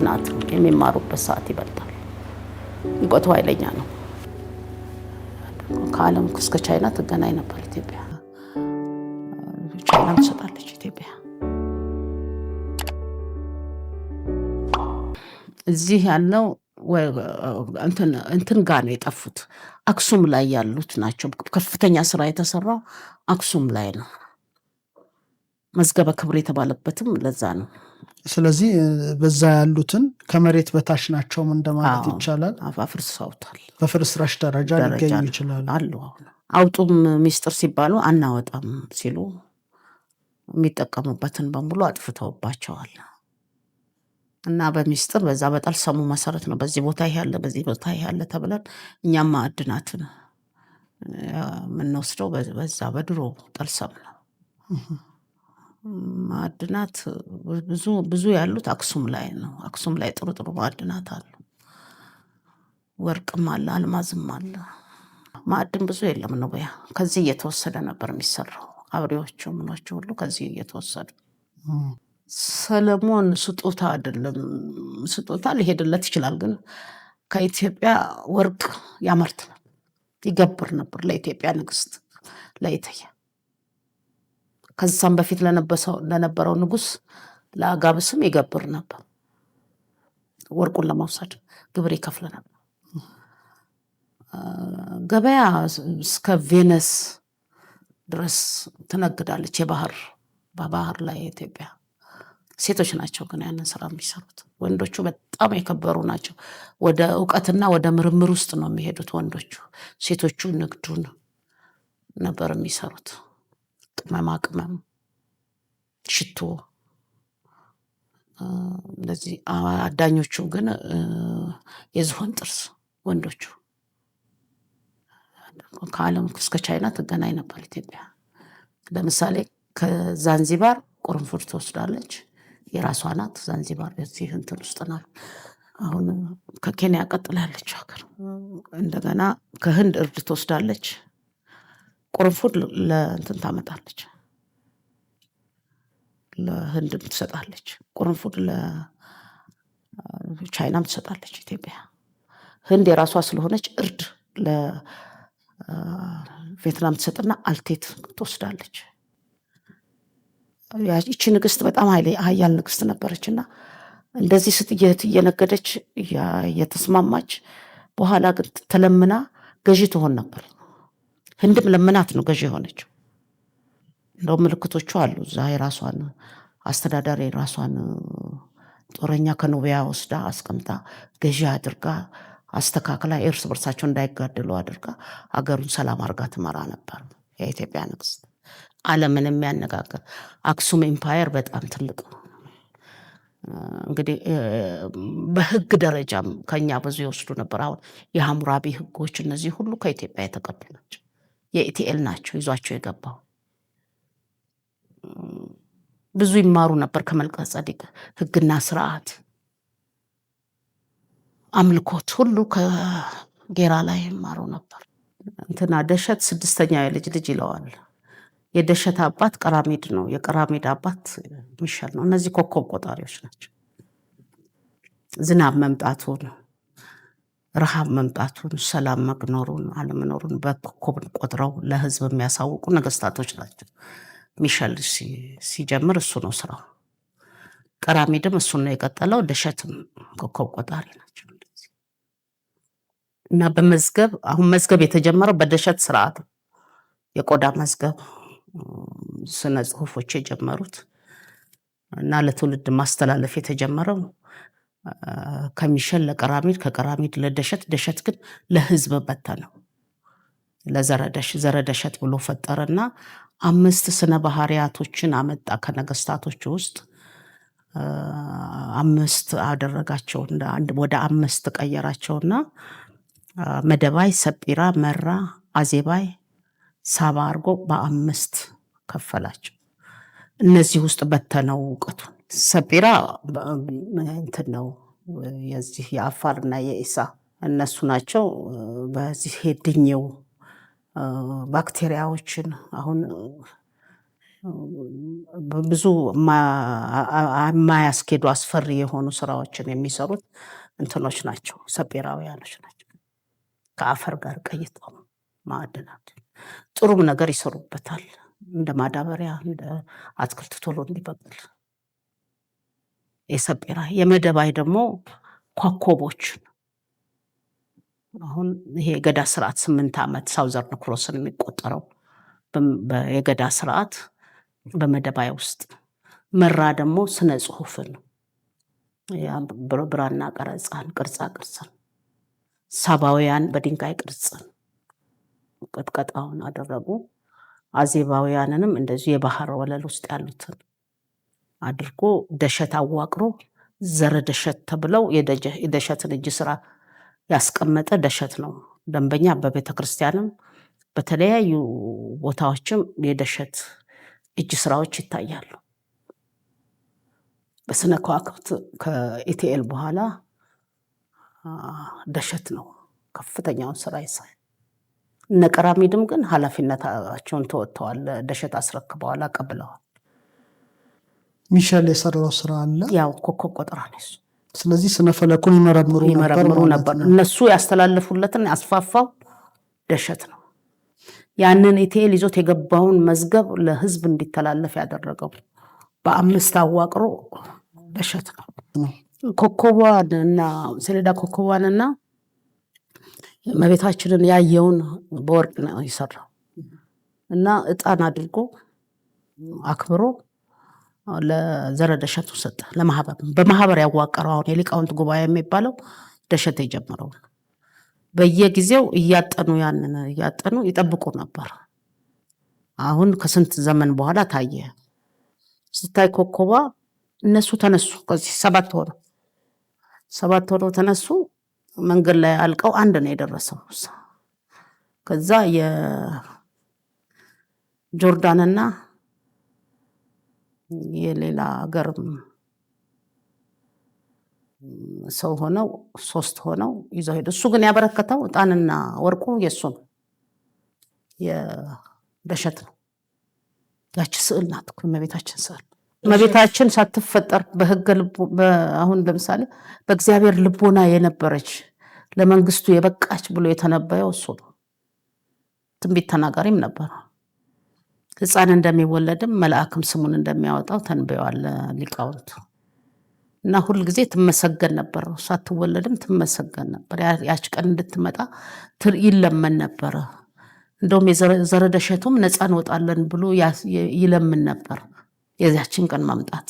ናት የሚማሩበት ሰዓት ይበልጣል። ሙቀቱ ኃይለኛ ነው። ከዓለም እስከ ቻይና ትገናኝ ነበር ኢትዮጵያ። ቻይናም ትሰጣለች ኢትዮጵያ። እዚህ ያለው እንትን ጋር ነው የጠፉት። አክሱም ላይ ያሉት ናቸው። ከፍተኛ ስራ የተሰራው አክሱም ላይ ነው። መዝገበ ክብር የተባለበትም ለዛ ነው። ስለዚህ በዛ ያሉትን ከመሬት በታች ናቸውም እንደማለት ይቻላል። አፍርሰውታል። በፍርስራሽ ደረጃ ሊገኙ ይችላሉ አሉ። አውጡም ሚስጥር ሲባሉ አናወጣም ሲሉ የሚጠቀሙበትን በሙሉ አጥፍተውባቸዋል። እና በሚስጥር በዛ በጠልሰሙ መሰረት ነው በዚህ ቦታ ይሄ ያለ በዚህ ቦታ ይሄ ያለ ተብለን እኛም ማዕድናትን የምንወስደው በዛ በድሮ ጠልሰም ነው። ማዕድናት ብዙ ያሉት አክሱም ላይ ነው። አክሱም ላይ ጥሩ ጥሩ ማዕድናት አሉ። ወርቅም አለ፣ አልማዝም አለ። ማዕድን ብዙ የለም ነው በያ ከዚህ እየተወሰደ ነበር የሚሰራው። አብሬዎቹ ምኖቹ ሁሉ ከዚህ እየተወሰዱ። ሰለሞን ስጦታ አይደለም፣ ስጦታ ሊሄድለት ይችላል፣ ግን ከኢትዮጵያ ወርቅ ያመርት ነበር፣ ይገብር ነበር ለኢትዮጵያ ንግስት ለኢትያ። ከዛም በፊት ለነበረው ንጉስ ለአጋብስም ይገብር ነበር። ወርቁን ለማውሰድ ግብር ይከፍል ነበር። ገበያ እስከ ቬነስ ድረስ ትነግዳለች። በባህር ላይ ኢትዮጵያ ሴቶች ናቸው ግን ያንን ስራ የሚሰሩት። ወንዶቹ በጣም የከበሩ ናቸው። ወደ እውቀትና ወደ ምርምር ውስጥ ነው የሚሄዱት ወንዶቹ። ሴቶቹ ንግዱን ነበር የሚሰሩት። ቅመማ ቅመም፣ ሽቶ፣ እንደዚህ። አዳኞቹ ግን የዝሆን ጥርስ ወንዶቹ። ከዓለም እስከ ቻይና ትገናኝ ነበር ኢትዮጵያ። ለምሳሌ ከዛንዚባር ቁርንፉድ ትወስዳለች፣ የራሷ ናት። ዛንዚባር በዚህ እንትን ውስጥ ናት። አሁን ከኬንያ ቀጥላ ያለች ሀገር። እንደገና ከህንድ እርድ ትወስዳለች፣ ቁርንፉድ ለእንትን ታመጣለች፣ ለህንድም ትሰጣለች። ቁርንፉድ ለቻይናም ትሰጣለች ኢትዮጵያ። ህንድ የራሷ ስለሆነች እርድ ለቬትናም ትሰጥና አልቴት ትወስዳለች። ይቺ ንግስት በጣም ሀያል ንግስት ነበረችና እንደዚህ እየነገደች እየተስማማች በኋላ ግን ተለምና ገዢ ትሆን ነበር። ህንድም ለምናት ነው ገዢ የሆነችው። እንደው ምልክቶቹ አሉ እዛ። የራሷን አስተዳዳሪ የራሷን ጦረኛ ከኖቢያ ወስዳ አስቀምጣ ገዢ አድርጋ አስተካክላ እርስ በርሳቸው እንዳይጋደሉ አድርጋ አገሩን ሰላም አድርጋ ትመራ ነበር የኢትዮጵያ ንግስት። ዓለምን የሚያነጋግር አክሱም ኤምፓየር በጣም ትልቅ ነው። እንግዲህ በህግ ደረጃም ከኛ ብዙ ይወስዱ ነበር። አሁን የሐሙራቢ ህጎች እነዚህ ሁሉ ከኢትዮጵያ የተቀዱ ናቸው። የኢቲኤል ናቸው ይዟቸው የገባው። ብዙ ይማሩ ነበር ከመልከ ጼዴቅ ህግና ስርዓት፣ አምልኮት ሁሉ ከጌራ ላይ ይማሩ ነበር። እንትና ደሸት ስድስተኛው የልጅ ልጅ ይለዋል። የደሸት አባት ቀራሜድ ነው፣ የቀራሜድ አባት ሚሻል ነው። እነዚህ ኮከብ ቆጣሪዎች ናቸው። ዝናብ መምጣቱን፣ ረሃብ መምጣቱን፣ ሰላም መኖሩን አለመኖሩን በኮከብ ቆጥረው ለህዝብ የሚያሳውቁ ነገስታቶች ናቸው። ሚሻል ሲጀምር እሱ ነው ስራው። ቀራሜድም እሱን ነው የቀጠለው። ደሸትም ኮከብ ቆጣሪ ናቸው። እና በመዝገብ አሁን መዝገብ የተጀመረው በደሸት ስርዓት የቆዳ መዝገብ ስነ ጽሁፎች የጀመሩት እና ለትውልድ ማስተላለፍ የተጀመረው ከሚሸል ለቀራሜድ፣ ከቀራሜድ ለደሸት፣ ደሸት ግን ለህዝብ በተነው ዘረደሸት ብሎ ፈጠረና 5 ስነ ባህሪያቶችን አመጣ። ከነገስታቶች ውስጥ 5 አደረጋቸው፣ ወደ 5 ቀየራቸውና መደባይ፣ ሰጲራ፣ መራ፣ አዜባይ፣ ሳባ አድርጎ በ5 ከፈላቸው። እነዚህ ውስጥ በተነው እውቀቱን። ሰጲራ እንትን ነው የዚህ የአፋርና የኢሳ እነሱ ናቸው። በዚህ ሄድኘው ባክቴሪያዎችን አሁን ብዙ የማያስኬዱ አስፈሪ የሆኑ ስራዎችን የሚሰሩት እንትኖች ናቸው፣ ሰጴራውያኖች ናቸው። ከአፈር ጋር ቀይጠው ማዕድናት ጥሩም ነገር ይሰሩበታል፣ እንደ ማዳበሪያ፣ እንደ አትክልት ቶሎ እንዲበቅል። የሰጴራ የመደባይ ደግሞ ኮከቦችን አሁን ይሄ የገዳ ስርዓት 8 ዓመት ሳውዘርን ክሮስን የሚቆጠረው የገዳ ስርዓት በመደባይ ውስጥ መራ ደግሞ ስነ ጽሁፍን፣ ብራና ቀረጻን፣ ቅርጻ ቅርጽን፣ ሳባውያን በድንጋይ ቅርጽን ቅጥቀጣውን አደረጉ። አዜባውያንንም እንደዚህ የባህር ወለል ውስጥ ያሉትን አድርጎ ደሸት አዋቅሮ ዘረ ደሸት ተብለው የደሸትን እጅ ስራ ያስቀመጠ ደሸት ነው። ደንበኛ በቤተ ክርስቲያንም በተለያዩ ቦታዎችም የደሸት እጅ ስራዎች ይታያሉ። በስነ ከዋክብት ከኢቲኤል በኋላ ደሸት ነው ከፍተኛውን ስራ ይሰራል። እነ ቀራሚድም ግን ኃላፊነታቸውን ተወጥተዋል። ደሸት አስረክበዋል፣ አቀብለዋል። ሚሸል የሰራው ስራ አለ፣ ያው ኮከብ ቆጠራ ነው። ስለዚህ ስነ ፈለኩን ይመረምሩ ነበር። እነሱ ያስተላለፉለትን ያስፋፋው ደሸት ነው። ያንን ኢቲኤል ይዞት የገባውን መዝገብ ለህዝብ እንዲተላለፍ ያደረገው በ5 አዋቅሮ ደሸት ነው። ኮከቧንና ሰሌዳ ኮከቧንና እመቤታችንን ያየውን በወርቅ ነው የሰራው እና ዕጣን አድርጎ አክብሮ ለዘረ ደሸቱ ሰጠ። ለማህበር በማህበር ያዋቀረው አሁን የሊቃውንት ጉባኤ የሚባለው ደሸት የጀመረው በየጊዜው እያጠኑ ይጠብቁ ነበር። አሁን ከስንት ዘመን በኋላ ታየ። ስታይ ኮከቧ እነሱ ተነሱ። ከዚህ 7 ሆነው ተነሱ። መንገድ ላይ አልቀው አንድ ነው የደረሰው። ከዛ የጆርዳንና የሌላ ሀገርም ሰው ሆነው 3 ሆነው ይዘው ሄዱ። እሱ ግን ያበረከተው ዕጣንና ወርቁ የሱ ነው፣ የደሸት ነው። ያቺ ስዕል ናት እኮ እመቤታችን ስዕል። እመቤታችን ሳትፈጠር አሁን ለምሳሌ በእግዚአብሔር ልቦና የነበረች ለመንግስቱ የበቃች ብሎ የተነበየው እሱ ነው። ትንቢት ተናጋሪም ነበር። ሕፃን እንደሚወለድም መልአክም ስሙን እንደሚያወጣው ተንበየዋል ሊቃውንቱ። እና ሁል ጊዜ ትመሰገን ነበር፣ ሳትወለድም ትመሰገን ነበር። ያች ቀን እንድትመጣ ይለመን ነበር። እንደውም የዘረ ደሸቱም ነፃ እንወጣለን ብሎ ይለምን ነበር የዚያችን ቀን ማምጣት።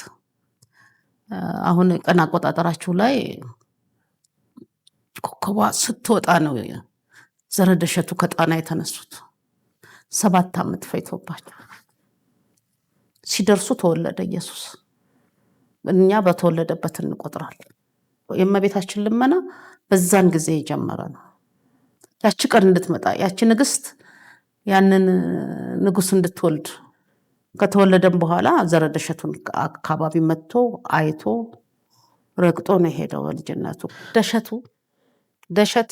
አሁን ቀን አቆጣጠራችሁ ላይ ኮከቧ ስትወጣ ነው ዘረ ደሸቱ ከጣና የተነሱት። 7 ዓመት ፈይቶባቸው ሲደርሱ ተወለደ ኢየሱስ። እኛ በተወለደበት እንቆጥራለን። የእመቤታችን ልመና በዛን ጊዜ የጀመረ ነው። ያቺ ቀን እንድትመጣ ያቺ ንግስት ያንን ንጉስ እንድትወልድ ከተወለደም በኋላ ዘረ ደሸቱን አካባቢ መጥቶ አይቶ ረግጦ ነው የሄደው በልጅነቱ። ደሸት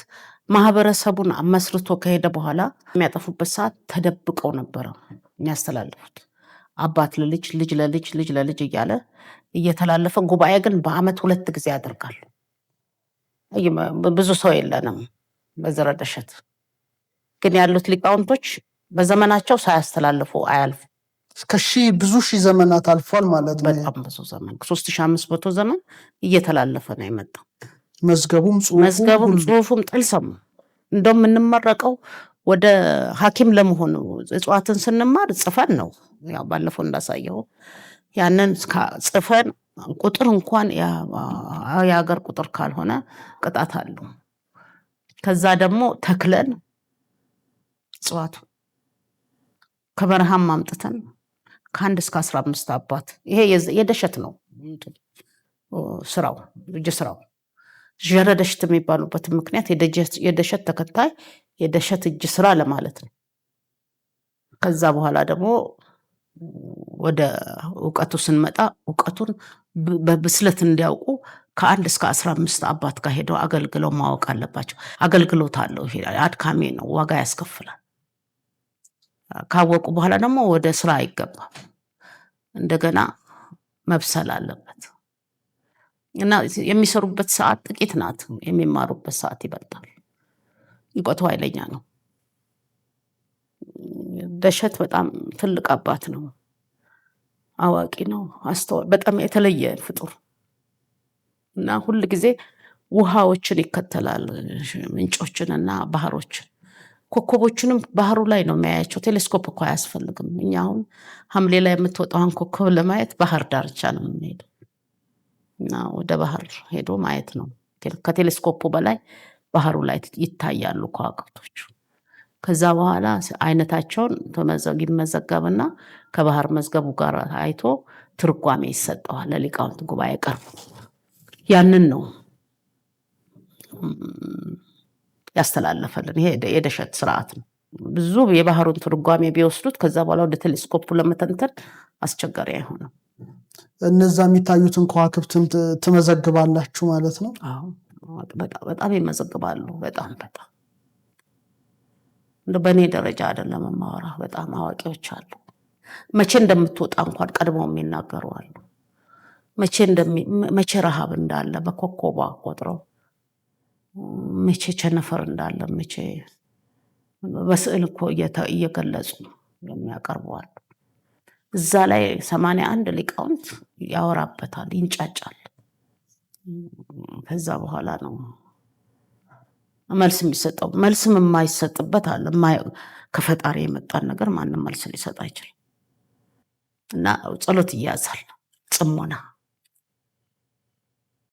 ማህበረሰቡን መስርቶ ከሄደ በኋላ የሚያጠፉበት ሰዓት ተደብቀው ነበረ የሚያስተላልፉት። አባት ለልጅ፣ ልጅ ለልጅ፣ ልጅ ለልጅ እያለ እየተላለፈ ጉባኤ ግን በአመት 2 ጊዜ ያደርጋሉ። ብዙ ሰው የለንም በዘረ ደሸት ግን ያሉት ሊቃውንቶች በዘመናቸው ሳያስተላልፉ አያልፉ። እስከ ብዙ ሺህ ዘመናት አልፏል ማለት ነው። በጣም ብዙ ዘመን 3500 ዘመን እየተላለፈ ነው የመጣው። መዝገቡም ጽሁፉም ጥልሰም። እንደውም የምንመረቀው ወደ ሐኪም ለመሆኑ እጽዋትን ስንማር ጽፈን ነው። ያው ባለፈው እንዳሳየው ያንን ጽፈን ቁጥር እንኳን የሀገር ቁጥር ካልሆነ ቅጣት አለው። ከዛ ደግሞ ተክለን እጽዋቱ ከበረሃም አምጥተን ከ1 እስከ 15 አባት። ይሄ የደሸት ነው ስራው፣ እጅ ስራው። ዘረ ደሸት የሚባሉበት ምክንያት የደሸት ተከታይ የደሸት እጅ ስራ ለማለት ነው። ከዛ በኋላ ደግሞ ወደ እውቀቱ ስንመጣ እውቀቱን በብስለት እንዲያውቁ ከ1 እስከ 15 አባት ጋር ሄደው አገልግለው ማወቅ አለባቸው። አገልግሎት አለው። ይሄ አድካሚ ነው፣ ዋጋ ያስከፍላል። ካወቁ በኋላ ደግሞ ወደ ስራ አይገባም። እንደገና መብሰል አለበት እና የሚሰሩበት ሰዓት ጥቂት ናት፣ የሚማሩበት ሰዓት ይበልጣል። እውቀቱ ኃይለኛ ነው። ደሸት በጣም ትልቅ አባት ነው፣ አዋቂ ነው፣ በጣም የተለየ ፍጡር እና ሁል ጊዜ ውሃዎችን ይከተላል፣ ምንጮችንና ባህሮችን። ኮከቦችንም ባህሩ ላይ ነው የሚያያቸው። ቴሌስኮፕ እኮ አያስፈልግም። እኛ አሁን ሐምሌ ላይ የምትወጣውን ኮከብ ለማየት ባህር ዳርቻ ነው የምንሄደው እና ወደ ባህር ሄዶ ማየት ነው። ከቴሌስኮፑ በላይ ባህሩ ላይ ይታያሉ ከዋክብቶቹ። ከዛ በኋላ አይነታቸውን ይመዘገብና ከባህር መዝገቡ ጋር አይቶ ትርጓሜ ይሰጠዋል፣ ለሊቃውንት ጉባኤ ቀርቦ ያንን ነው ያስተላለፈልን። ይሄ የደሸት ስርዓት ነው። ብዙ የባህሩን ትርጓሜ ቢወስዱት ከዛ በኋላ ወደ ቴሌስኮፑ ለመተንተን አስቸጋሪ አይሆንም። እነዛ የሚታዩትን ከዋክብትን ትመዘግባላችሁ ማለት ነው? አዎ በጣም ይመዘግባሉ። በጣም በእኔ ደረጃ አይደለም የማወራ፣ በጣም አዋቂዎች አሉ። መቼ እንደምትወጣ እንኳን ቀድመው የሚናገሩ አሉ። መቼ ረሃብ እንዳለ በኮከቧ ቆጥረው፣ መቼ ቸነፈር እንዳለ መቼ በስዕል እኮ እየገለጹ የሚያቀርበዋል። እዛ ላይ 81 ሊቃውንት ያወራበታል፣ ይንጫጫል። ከዛ በኋላ ነው መልስ የሚሰጠው። መልስም የማይሰጥበት አለ። ከፈጣሪ የመጣን ነገር ማንም መልስ ሊሰጥ አይችልም እና ጸሎት ይያዛል፣ ጽሞና